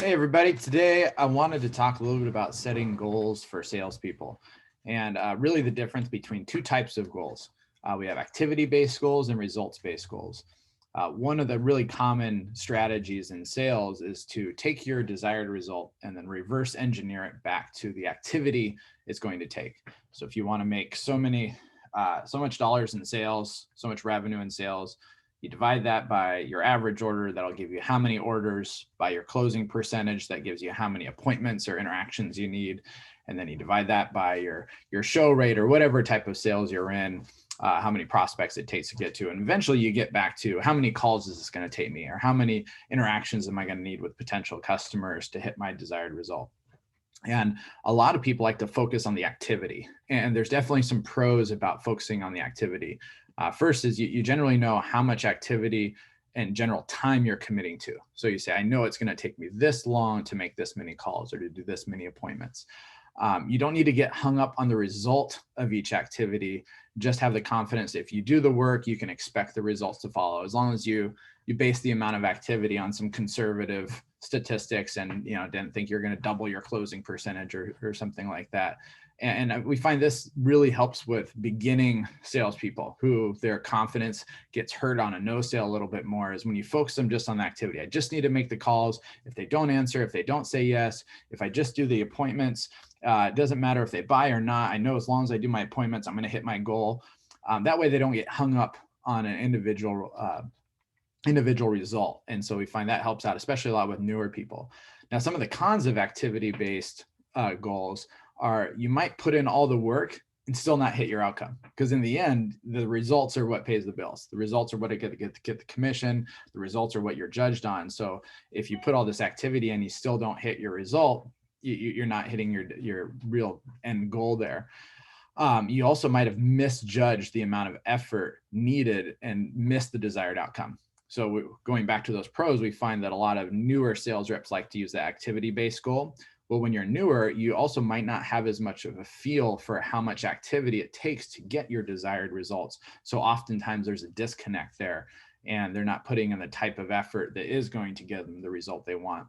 Hey everybody, today I wanted to talk a little bit about setting goals for salespeople and really the difference between two types of goals. We have activity-based goals and results-based goals. One of the really common strategies in sales is to take your desired result and then reverse engineer it back to the activity it's going to take. So if you want to make so much dollars in sales, so much revenue in sales, you divide that by your average order, that'll give you how many orders, by your closing percentage, that gives you how many appointments or interactions you need. And then you divide that by your show rate or whatever type of sales you're in, how many prospects it takes to get to. And eventually you get back to how many calls is this going to take me, or how many interactions am I going to need with potential customers to hit my desired result. And a lot of people like to focus on the activity. And there's definitely some pros about focusing on the activity. First is you generally know how much activity and general time you're committing to. So you say, I know it's going to take me this long to make this many calls or to do this many appointments. You don't need to get hung up on the result of each activity. Just have the confidence that if you do the work, you can expect the results to follow, as long as you base the amount of activity on some conservative statistics and didn't think you're going to double your closing percentage or something like that. And we find this really helps with beginning salespeople who their confidence gets hurt on a no sale a little bit more, is when you focus them just on the activity. I just need to make the calls. If they don't answer, if they don't say yes, if I just do the appointments, it doesn't matter if they buy or not. I know as long as I do my appointments, I'm going to hit my goal. That way they don't get hung up on an individual result. And so we find that helps out, especially a lot with newer people. Now, some of the cons of activity-based goals are you might put in all the work and still not hit your outcome, because in the end, the results are what pays the bills. The results are what get the commission. The results are what you're judged on. So if you put all this activity and you still don't hit your result, you're not hitting your real end goal there. You also might have misjudged the amount of effort needed and missed the desired outcome. So going back to those pros, we find that a lot of newer sales reps like to use the activity-based goal. Well, when you're newer, you also might not have as much of a feel for how much activity it takes to get your desired results. So oftentimes there's a disconnect there, and they're not putting in the type of effort that is going to get them the result they want.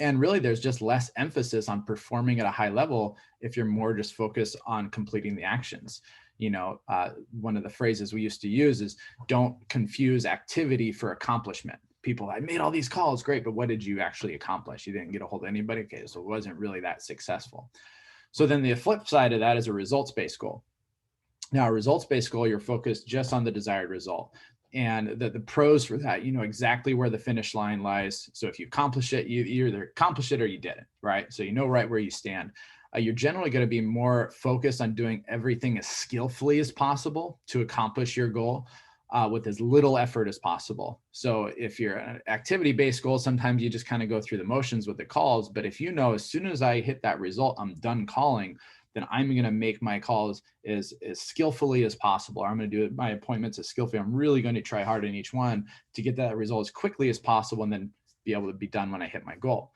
And really, there's just less emphasis on performing at a high level if you're more just focused on completing the actions. One of the phrases we used to use is, don't confuse activity for accomplishment. People, I made all these calls, great, but what did you actually accomplish? You didn't get a hold of anybody. Okay, so it wasn't really that successful. So then the flip side of that is a results-based goal. Now, a results-based goal, you're focused just on the desired result. And the pros for that, you know exactly where the finish line lies. So if you accomplish it, you either accomplish it or you didn't, right? So you know right where you stand. You're generally going to be more focused on doing everything as skillfully as possible to accomplish your goal with as little effort as possible. So if you're an activity-based goal, sometimes you just kind of go through the motions with the calls. But if you know as soon as I hit that result, I'm done calling, then I'm going to make my calls as skillfully as possible. Or I'm going to do my appointments as skillfully. I'm really going to try hard in each one to get that result as quickly as possible and then be able to be done when I hit my goal.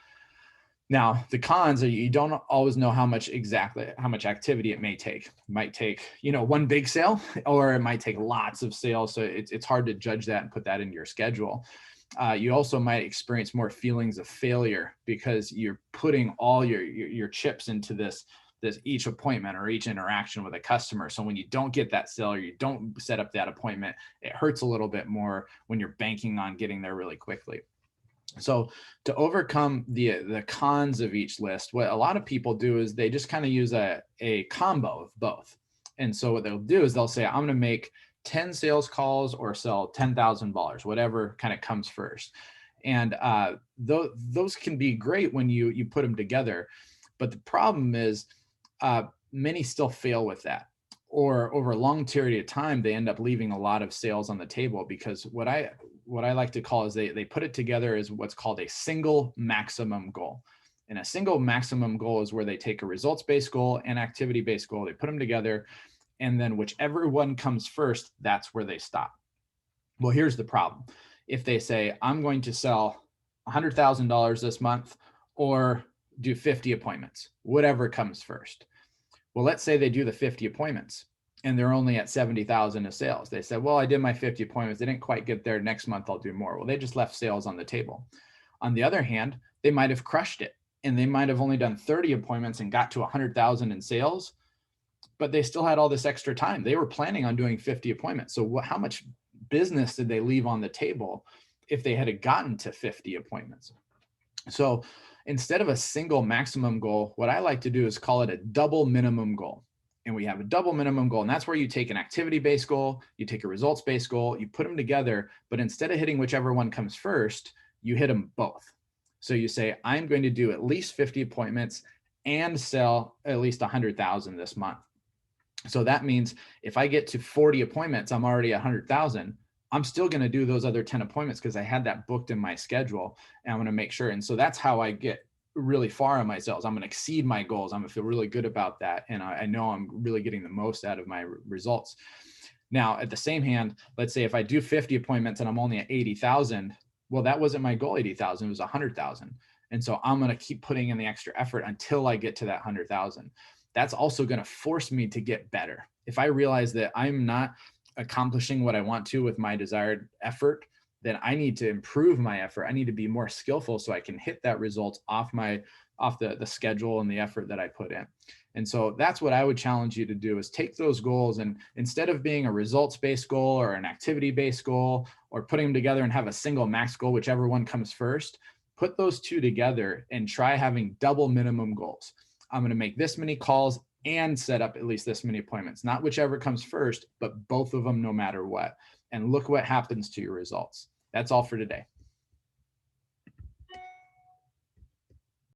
Now, the cons are you don't always know how much activity it may take. It might take, one big sale, or it might take lots of sales. So it's hard to judge that and put that into your schedule. You also might experience more feelings of failure because you're putting all your chips into this each appointment or each interaction with a customer. So when you don't get that sale or you don't set up that appointment, it hurts a little bit more when you're banking on getting there really quickly. So to overcome the cons of each list, what a lot of people do is they just kind of use a combo of both. And so what they'll do is they'll say, I'm going to make 10 sales calls or sell $10,000, whatever kind of comes first. And those can be great when you put them together. But the problem is many still fail with that. Or over a long period of time, they end up leaving a lot of sales on the table, because what I like to call is they put it together as what's called a single maximum goal. And a single maximum goal is where they take a results-based goal and activity-based goal, they put them together, and then whichever one comes first, that's where they stop. Well, here's the problem. If they say, I'm going to sell $100,000 this month or do 50 appointments, whatever comes first. Well, let's say they do the 50 appointments and they're only at 70,000 of sales. They said, well, I did my 50 appointments. They didn't quite get there. Next month, I'll do more. Well, they just left sales on the table. On the other hand, they might have crushed it, and they might have only done 30 appointments and got to 100,000 in sales, but they still had all this extra time. They were planning on doing 50 appointments. So how much business did they leave on the table if they had gotten to 50 appointments? So instead of a single maximum goal, what I like to do is call it a double minimum goal. And we have a double minimum goal. And that's where you take an activity-based goal, you take a results-based goal, you put them together, but instead of hitting whichever one comes first, you hit them both. So you say, I'm going to do at least 50 appointments and sell at least 100,000 this month. So that means if I get to 40 appointments, I'm already 100,000. I'm still going to do those other 10 appointments because I had that booked in my schedule, and I'm going to make sure. And so that's how I get really far on my sales. I'm going to exceed my goals. I'm going to feel really good about that. And I know I'm really getting the most out of my results. Now, at the same hand, let's say if I do 50 appointments and I'm only at 80,000, well, that wasn't my goal, 80,000, it was 100,000. And so I'm going to keep putting in the extra effort until I get to that 100,000. That's also going to force me to get better. If I realize that I'm not accomplishing what I want to with my desired effort, then I need to improve my effort. I need to be more skillful so I can hit that result off the schedule and the effort that I put in. And so that's what I would challenge you to do, is take those goals, and instead of being a results-based goal or an activity-based goal or putting them together and have a single max goal, whichever one comes first, put those two together and try having double minimum goals. I'm going to make this many calls and set up at least this many appointments, not whichever comes first, but both of them no matter what. And look what happens to your results. That's all for today.